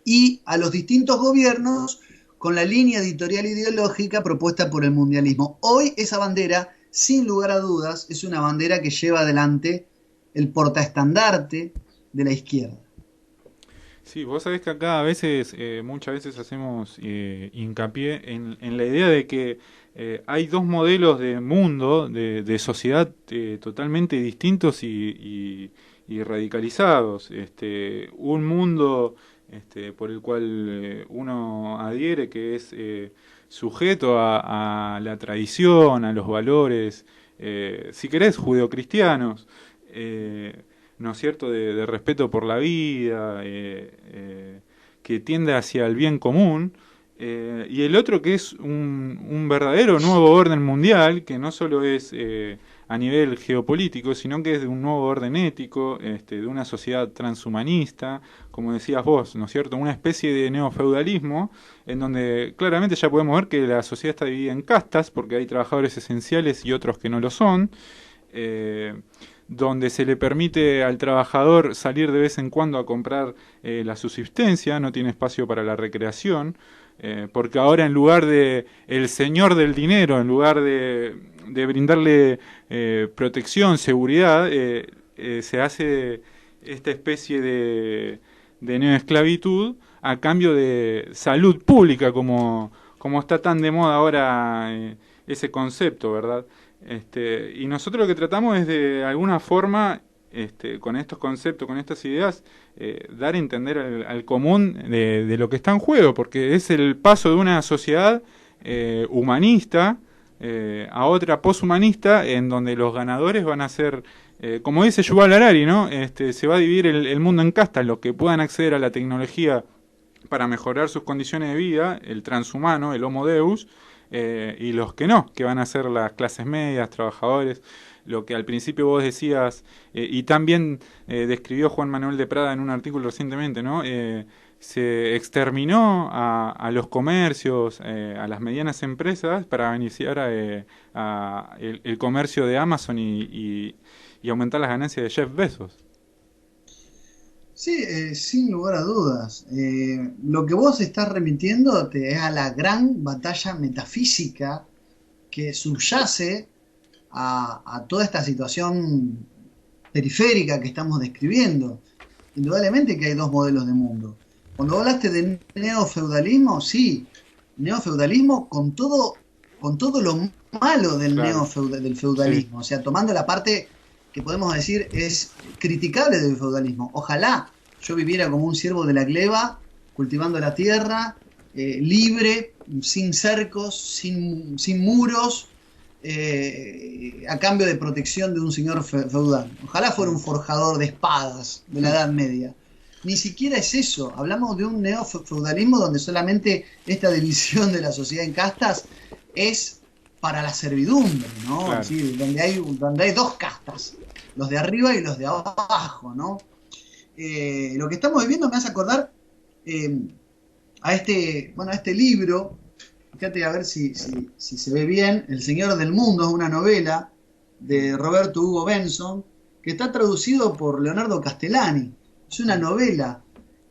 y a los distintos gobiernos con la línea editorial ideológica propuesta por el mundialismo. Hoy esa bandera, sin lugar a dudas, es una bandera que lleva adelante el portaestandarte de la izquierda. Sí, vos sabés que acá a veces, muchas veces hacemos hincapié en la idea de que hay dos modelos de mundo, de sociedad totalmente distintos y radicalizados. Un mundo por el cual uno adhiere, que es sujeto a la tradición, a los valores, si querés, judeocristianos, ¿no es cierto?, de respeto por la vida, que tiende hacia el bien común, y el otro que es un verdadero nuevo orden mundial, que no solo es a nivel geopolítico, sino que es de un nuevo orden ético, de una sociedad transhumanista, como decías vos, ¿no es cierto?, una especie de neofeudalismo, en donde claramente ya podemos ver que la sociedad está dividida en castas, porque hay trabajadores esenciales y otros que no lo son, donde se le permite al trabajador salir de vez en cuando a comprar la subsistencia, no tiene espacio para la recreación, porque ahora en lugar de el señor del dinero, en lugar de brindarle protección, seguridad, se hace esta especie de neoesclavitud a cambio de salud pública, como está tan de moda ahora ese concepto, ¿verdad? Y nosotros lo que tratamos es de alguna forma, con estos conceptos, con estas ideas, dar a entender al común de lo que está en juego, porque es el paso de una sociedad humanista a otra poshumanista, en donde los ganadores van a ser, como dice Yuval Harari, ¿no? Se va a dividir el mundo en castas, los que puedan acceder a la tecnología para mejorar sus condiciones de vida, el transhumano, el Homo Deus, y los que no, que van a ser las clases medias, trabajadores, lo que al principio vos decías, y también describió Juan Manuel de Prada en un artículo recientemente, ¿no? Se exterminó a los comercios, a las medianas empresas para iniciar el comercio de Amazon y aumentar las ganancias de Jeff Bezos. Sí, sin lugar a dudas. Lo que vos estás remitiendo es a la gran batalla metafísica que subyace a toda esta situación periférica que estamos describiendo. Indudablemente que hay dos modelos de mundo. Cuando hablaste de neofeudalismo, sí, neofeudalismo con todo lo malo del Claro. del feudalismo, Sí. o sea, tomando la parte que podemos decir es criticable del feudalismo. Ojalá yo viviera como un siervo de la gleba, cultivando la tierra, libre, sin cercos, sin muros, a cambio de protección de un señor feudal. Ojalá fuera un forjador de espadas de la Edad Media. Ni siquiera es eso. Hablamos de un neofeudalismo donde solamente esta división de la sociedad en castas es para la servidumbre, ¿no? Claro. Es decir, donde hay dos castas, los de arriba y los de abajo, ¿no? Lo que estamos viviendo me hace acordar a este libro. Fíjate a ver si se ve bien. El Señor del Mundo es una novela de Roberto Hugo Benson que está traducido por Leonardo Castellani. Es una novela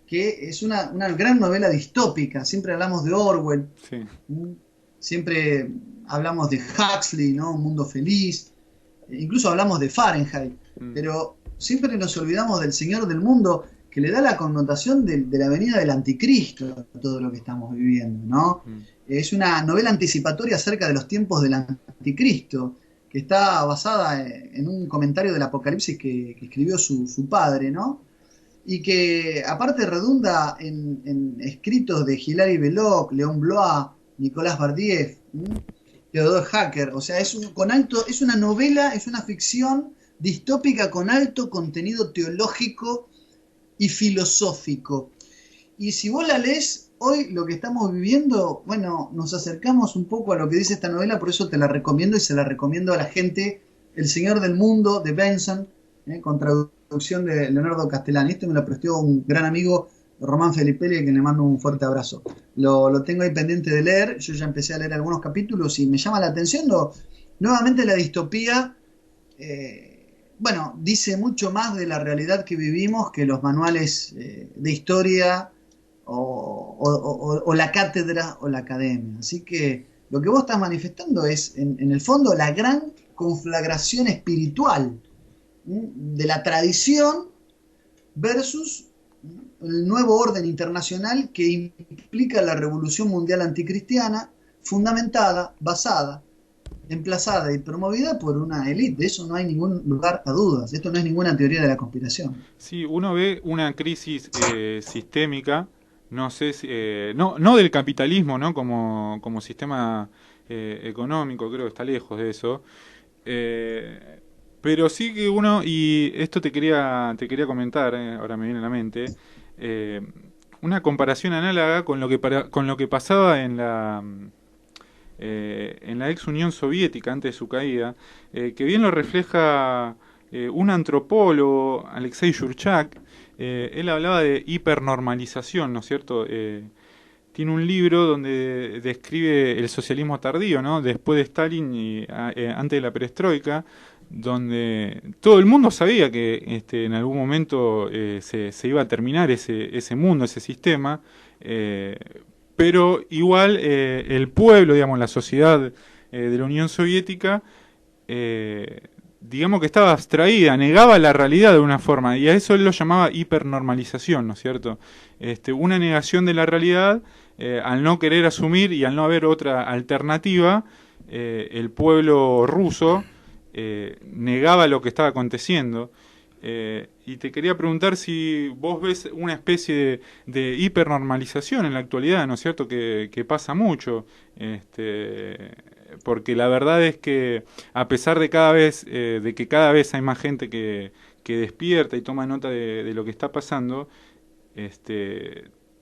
que es una gran novela distópica. Siempre hablamos de Orwell, Sí. siempre hablamos de Huxley, ¿no? Un mundo feliz. Incluso hablamos de Fahrenheit. Pero siempre nos olvidamos del Señor del Mundo, que le da la connotación de la venida del anticristo a todo lo que estamos viviendo, ¿no? Es una novela anticipatoria acerca de los tiempos del anticristo, que está basada en un comentario del Apocalipsis que escribió su padre, ¿no? Y que aparte redunda en escritos de Hilary Belloc, Léon Blois, Nicolas Bardiev, Theodore Hacker. O sea, es una novela, es una ficción distópica con alto contenido teológico y filosófico. Y si vos la lees, hoy lo que estamos viviendo, bueno, nos acercamos un poco a lo que dice esta novela, por eso te la recomiendo y se la recomiendo a la gente. El Señor del Mundo, de Benson, con traducción de Leonardo Castellani. Esto me lo prestó un gran amigo, Román Felipelli, a quien le mando un fuerte abrazo. Lo tengo ahí pendiente de leer, yo ya empecé a leer algunos capítulos y me llama la atención. Nuevamente la distopía, dice mucho más de la realidad que vivimos que los manuales de historia o la cátedra o la academia. Así que lo que vos estás manifestando es, en el fondo, la gran conflagración espiritual de la tradición versus el nuevo orden internacional que implica la revolución mundial anticristiana, fundamentada, basada, emplazada y promovida por una élite. De eso no hay ningún lugar a dudas. Esto no es ninguna teoría de la conspiración. Sí, uno ve una crisis sistémica, no sé si, no del capitalismo, ¿no? Como sistema económico, creo que está lejos de eso, Pero sí que uno, y esto te quería comentar, ahora me viene a la mente, eh, una comparación análoga con lo que pasaba en la ex Unión Soviética antes de su caída, que bien lo refleja un antropólogo, Alexei Shurchak. Él hablaba de hipernormalización, ¿no es cierto? Tiene un libro donde describe el socialismo tardío, ¿no? Después de Stalin y antes de la perestroika, donde todo el mundo sabía que en algún momento se iba a terminar ese mundo, ese sistema, eh, pero igual el pueblo, digamos, la sociedad de la Unión Soviética, digamos que estaba abstraída, negaba la realidad de una forma, y a eso él lo llamaba hipernormalización, ¿no es cierto? Una negación de la realidad, al no querer asumir y al no haber otra alternativa, el pueblo ruso negaba lo que estaba aconteciendo. Y te quería preguntar si vos ves una especie de hipernormalización en la actualidad, ¿no es cierto? Que pasa mucho, porque la verdad es que a pesar de de que cada vez hay más gente que despierta y toma nota de lo que está pasando,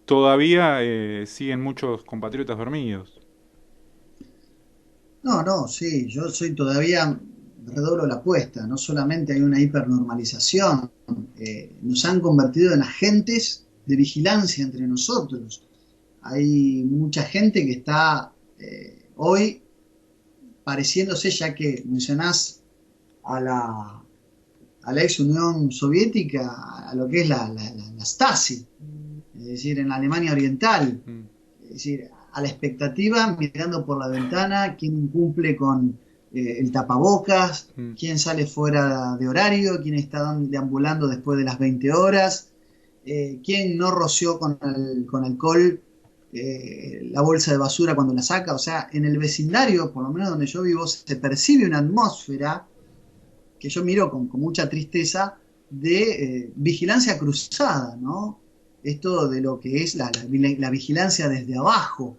todavía siguen muchos compatriotas dormidos. No, no, sí, yo soy todavía, redoblo la apuesta, no solamente hay una hipernormalización, nos han convertido en agentes de vigilancia entre nosotros. Hay mucha gente que está hoy pareciéndose, ya que mencionás a la ex Unión Soviética, a lo que es la Stasi, es decir, en la Alemania Oriental, es decir, a la expectativa, mirando por la ventana, quién cumple con el tapabocas, quién sale fuera de horario, quién está deambulando después de las 20 horas, quién no roció con alcohol la bolsa de basura cuando la saca. O sea, en el vecindario, por lo menos donde yo vivo, se percibe una atmósfera que yo miro con mucha tristeza de vigilancia cruzada, ¿no? Esto de lo que es la vigilancia desde abajo.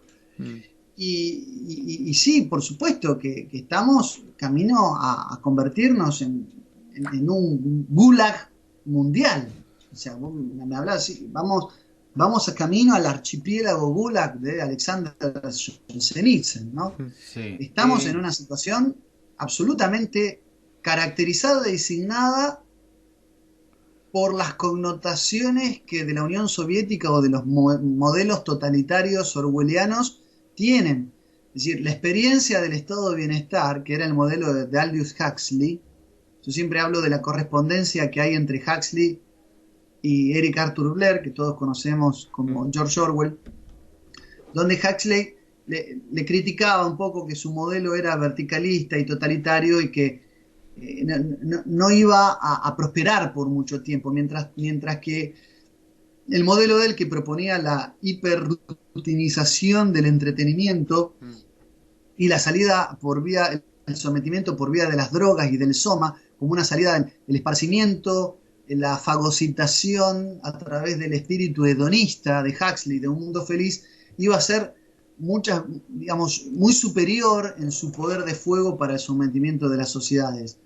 Y sí, por supuesto que estamos camino a convertirnos en un gulag mundial. O sea, vos me hablás así, vamos a camino al archipiélago gulag de Alexander Solzhenitsyn, ¿no? Sí. Estamos en una situación absolutamente caracterizada y designada por las connotaciones que de la Unión Soviética o de los modelos totalitarios orwellianos tienen. Es decir, la experiencia del estado de bienestar, que era el modelo de Aldous Huxley. Yo siempre hablo de la correspondencia que hay entre Huxley y Eric Arthur Blair, que todos conocemos como George Orwell, donde Huxley le criticaba un poco que su modelo era verticalista y totalitario y que no iba a prosperar por mucho tiempo, mientras que el modelo de él, que proponía la hiperrutinización del entretenimiento y la salida por vía, el sometimiento por vía de las drogas y del soma, como una salida del esparcimiento, la fagocitación a través del espíritu hedonista de Huxley, de un mundo feliz, iba a ser muy superior en su poder de fuego para el sometimiento de las sociedades.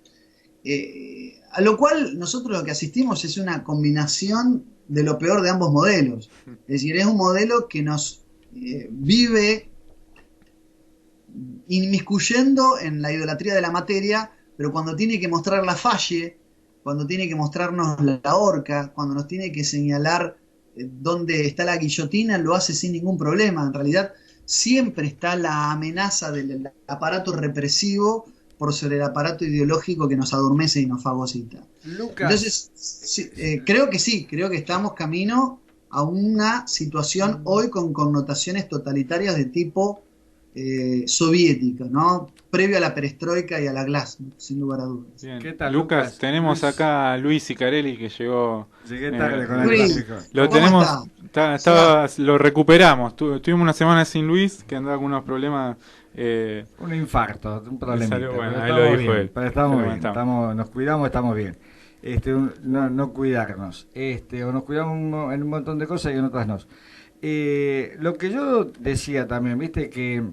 A lo cual nosotros lo que asistimos es una combinación de lo peor de ambos modelos. Es decir, es un modelo que nos vive inmiscuyendo en la idolatría de la materia, pero cuando tiene que mostrar la falle, cuando tiene que mostrarnos la horca, cuando nos tiene que señalar dónde está la guillotina, lo hace sin ningún problema. En realidad siempre está la amenaza del aparato represivo por sobre el aparato ideológico que nos adormece y nos fagocita. Lucas. Entonces, sí, creo que estamos camino a una situación hoy con connotaciones totalitarias de tipo soviética, ¿no? Previo a la perestroika y a la glasnost, sin lugar a dudas. Bien. ¿Qué tal, Lucas? Lucas? Tenemos acá a Luis Sicarelli, que llegó. Llegué tarde con el Luis, gráfico. Lo ¿cómo tenemos, está? lo recuperamos. Tuvimos una semana sin Luis, que andaba con unos problemas. Un infarto, un problema. Salió, bueno, Pero ahí estamos lo dijo bien, él. pero estamos Pero bien, estamos. nos cuidamos, estamos bien. No cuidarnos. O nos cuidamos en un montón de cosas y en otras no. Lo que yo decía también, viste, que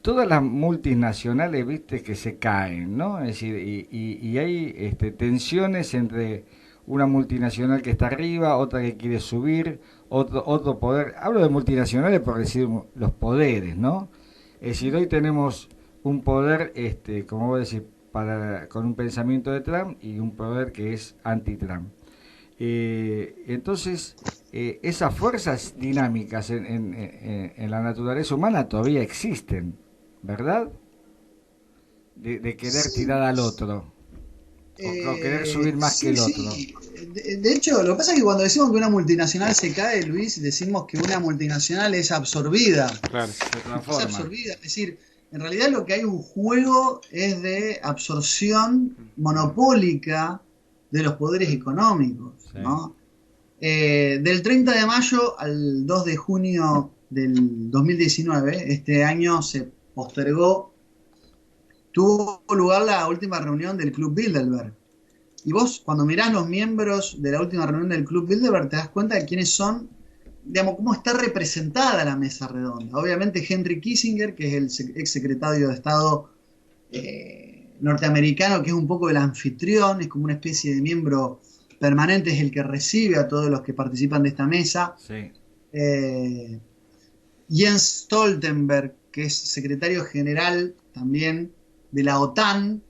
todas las multinacionales, viste, que se caen, ¿no? Es decir, y hay tensiones entre una multinacional que está arriba, otra que quiere subir, otro poder. Hablo de multinacionales por decir los poderes, ¿no? Es decir, hoy tenemos un poder, como voy a decir, con un pensamiento de Trump y un poder que es anti-Trump. Entonces, esas fuerzas dinámicas en la naturaleza humana todavía existen, ¿verdad? De querer tirar al otro, o querer subir más que el otro. Sí. De hecho, lo que pasa es que cuando decimos que una multinacional se cae, Luis, decimos que una multinacional es absorbida. Claro. Se transforma. Es absorbida, es decir, en realidad lo que hay un juego es de absorción monopólica de los poderes económicos, Sí. ¿no? Del 30 de mayo al 2 de junio del 2019, este año se postergó, tuvo lugar la última reunión del Club Bilderberg. Y vos, cuando mirás los miembros de la última reunión del Club Bilderberg, te das cuenta de quiénes son, digamos, cómo está representada la mesa redonda. Obviamente Henry Kissinger, que es el ex secretario de Estado norteamericano, que es un poco el anfitrión, es como una especie de miembro permanente, es el que recibe a todos los que participan de esta mesa. Sí. Jens Stoltenberg, que es secretario general también de la OTAN,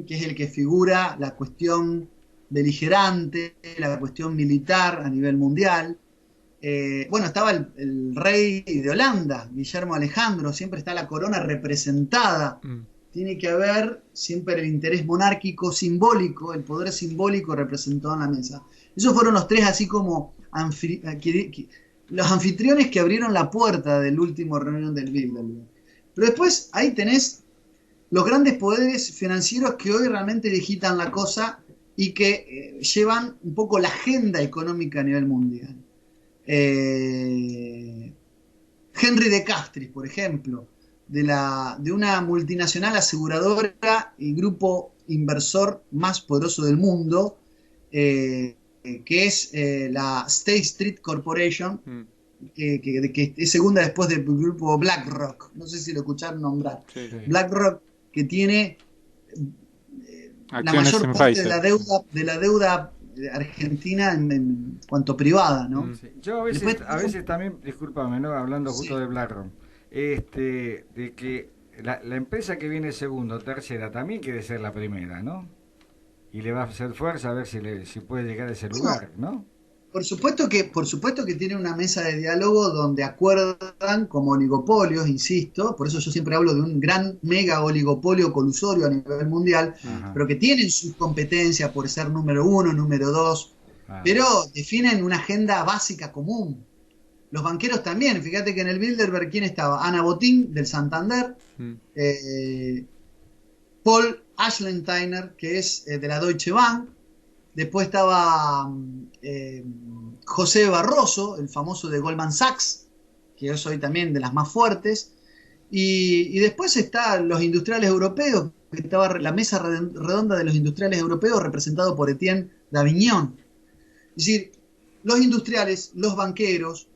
que es el que figura la cuestión beligerante, la cuestión militar a nivel mundial. Bueno, estaba el rey de Holanda, Guillermo Alejandro, siempre está la corona representada. Tiene que haber siempre el interés monárquico simbólico, el poder simbólico representado en la mesa. Esos fueron los tres así como los anfitriones que abrieron la puerta del último reunión del Bilderberg. Pero después ahí tenés los grandes poderes financieros que hoy realmente digitan la cosa y que llevan un poco la agenda económica a nivel mundial. Henry de Castries, por ejemplo, de una multinacional aseguradora y grupo inversor más poderoso del mundo, que es la State Street Corporation, que es segunda después del grupo BlackRock. No sé si lo escucharon nombrar. Sí. BlackRock, que tiene la Acciones mayor en parte Pfizer. de la deuda argentina en cuanto privada, ¿no? Sí. Yo a veces también, discúlpame, ¿no? Hablando justo de BlackRock, de que la empresa que viene segundo o tercera también quiere ser la primera, ¿no? Y le va a hacer fuerza a ver si puede llegar a ese lugar, ¿no? Por supuesto que tiene una mesa de diálogo donde acuerdan como oligopolios, insisto, por eso yo siempre hablo de un gran mega oligopolio colusorio a nivel mundial, Ajá. pero que tienen sus competencias por ser número uno, número dos, pero definen una agenda básica común. Los banqueros también, fíjate que en el Bilderberg, ¿quién estaba? Ana Botín, del Santander, Paul Aschlentiner, que es de la Deutsche Bank. Después estaba José Barroso, el famoso de Goldman Sachs, que yo soy también de las más fuertes. Y después están los industriales europeos, que estaba la mesa redonda de los industriales europeos representado por Etienne Davignon. Es decir, los industriales, los banqueros,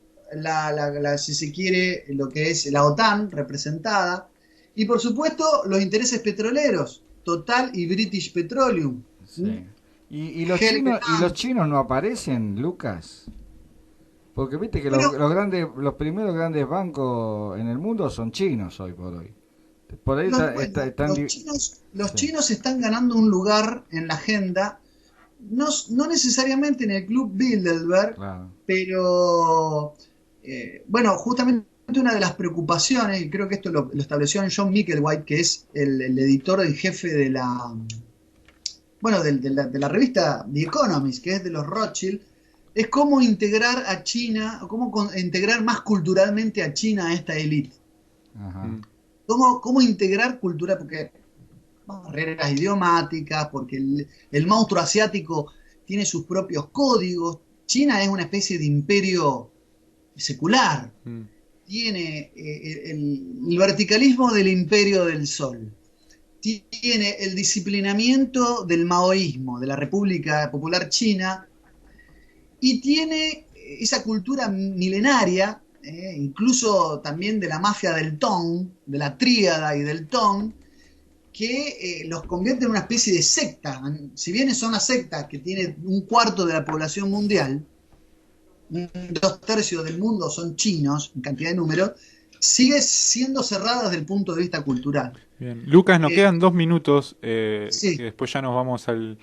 si se quiere, lo que es la OTAN representada, y por supuesto los intereses petroleros, Total y British Petroleum. Sí. ¿Y los chinos no aparecen, Lucas? Porque viste que los primeros grandes bancos en el mundo son chinos hoy por hoy. Por ahí los chinos están ganando un lugar en la agenda, no necesariamente en el Club Bilderberg, claro, pero bueno, justamente una de las preocupaciones, y creo que esto lo estableció John Micklewhite, que es el editor en jefe de la revista The Economist, que es de los Rothschild, es cómo integrar a China, o cómo integrar más culturalmente a China a esta élite. Cómo integrar cultura, porque barreras idiomáticas, porque el monstruo asiático tiene sus propios códigos. China es una especie de imperio secular. Tiene el verticalismo del imperio del sol. Tiene el disciplinamiento del maoísmo, de la República Popular China, y tiene esa cultura milenaria incluso también de la mafia del ton, de la tríada y del ton, que los convierte en una especie de secta. Si bien son una secta que tiene 1/4 de la población mundial, 2/3 del mundo son chinos en cantidad de número, sigue siendo cerrada desde el punto de vista cultural. Bien. Lucas, nos quedan 2 minutos, sí. y después ya nos vamos al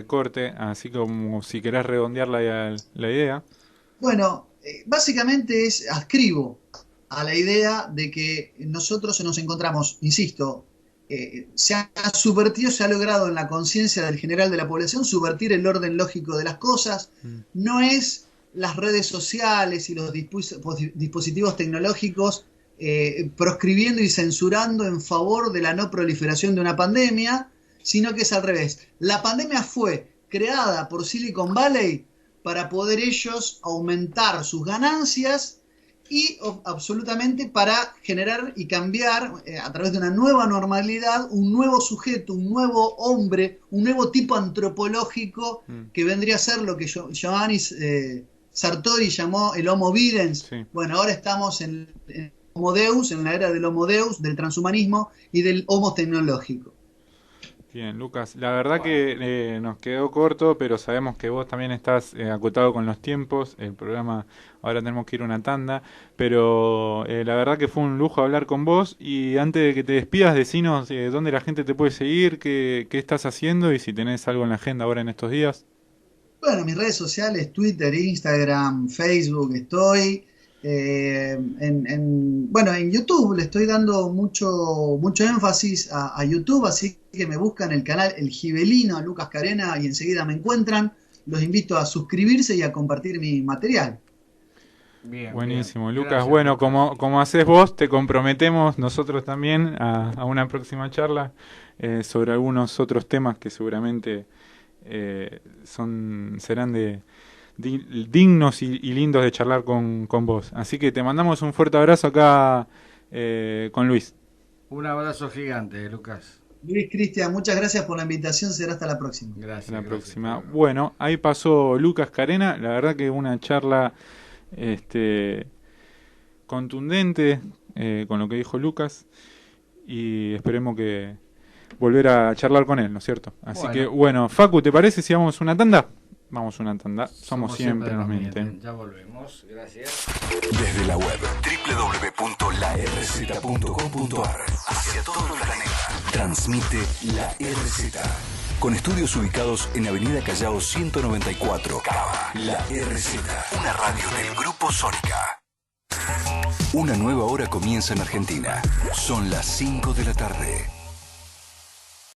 corte, así como si querés redondear la idea. Bueno, básicamente adscribo a la idea de que nosotros nos encontramos, insisto, se ha subvertido, se ha logrado en la conciencia del general de la población subvertir el orden lógico de las cosas. No es las redes sociales y los dispositivos tecnológicos proscribiendo y censurando en favor de la no proliferación de una pandemia, sino que es al revés. La pandemia fue creada por Silicon Valley para poder ellos aumentar sus ganancias y absolutamente para generar y cambiar a través de una nueva normalidad, un nuevo sujeto, un nuevo hombre, un nuevo tipo antropológico que vendría a ser lo que Giovanni Sartori llamó el Homo Videns. Sí. Bueno, ahora estamos en Homo Deus, en la era del Homo Deus, del transhumanismo y del Homo tecnológico. Bien, Lucas, la verdad que nos quedó corto, pero sabemos que vos también estás acotado con los tiempos. El programa, ahora tenemos que ir a una tanda, pero la verdad que fue un lujo hablar con vos. Y antes de que te despidas, decinos dónde la gente te puede seguir, qué estás haciendo y si tenés algo en la agenda ahora en estos días. Bueno, mis redes sociales, Twitter, Instagram, Facebook, estoy. En YouTube le estoy dando mucho énfasis a YouTube, así que me buscan el canal El Gibelino, Lucas Carena, y enseguida me encuentran. Los invito a suscribirse y a compartir mi material. Bien, buenísimo, bien. Lucas. Gracias, bueno, Lucas. Como haces vos, te comprometemos nosotros también a una próxima charla sobre algunos otros temas que seguramente serán dignos y lindos de charlar con vos. Así que te mandamos un fuerte abrazo acá con Luis. Un abrazo gigante, Lucas. Luis, Cristian, muchas gracias por la invitación. Será hasta la próxima. Gracias. Hasta la próxima. Bueno, ahí pasó Lucas Carena. La verdad que una charla contundente con lo que dijo Lucas. Y esperemos que volver a charlar con él, ¿no es cierto? Así que, bueno, Facu, ¿te parece si vamos a una tanda? Vamos a una tanda. Somos siempre nos mienten. Ya volvemos. Gracias. Desde la web www.larz.com.ar hacia todo el planeta. Transmite La RZ. Con estudios ubicados en Avenida Callao 194. Cava. La RZ. Una radio del Grupo Sónica. Una nueva hora comienza en Argentina. Son las 5 de la tarde.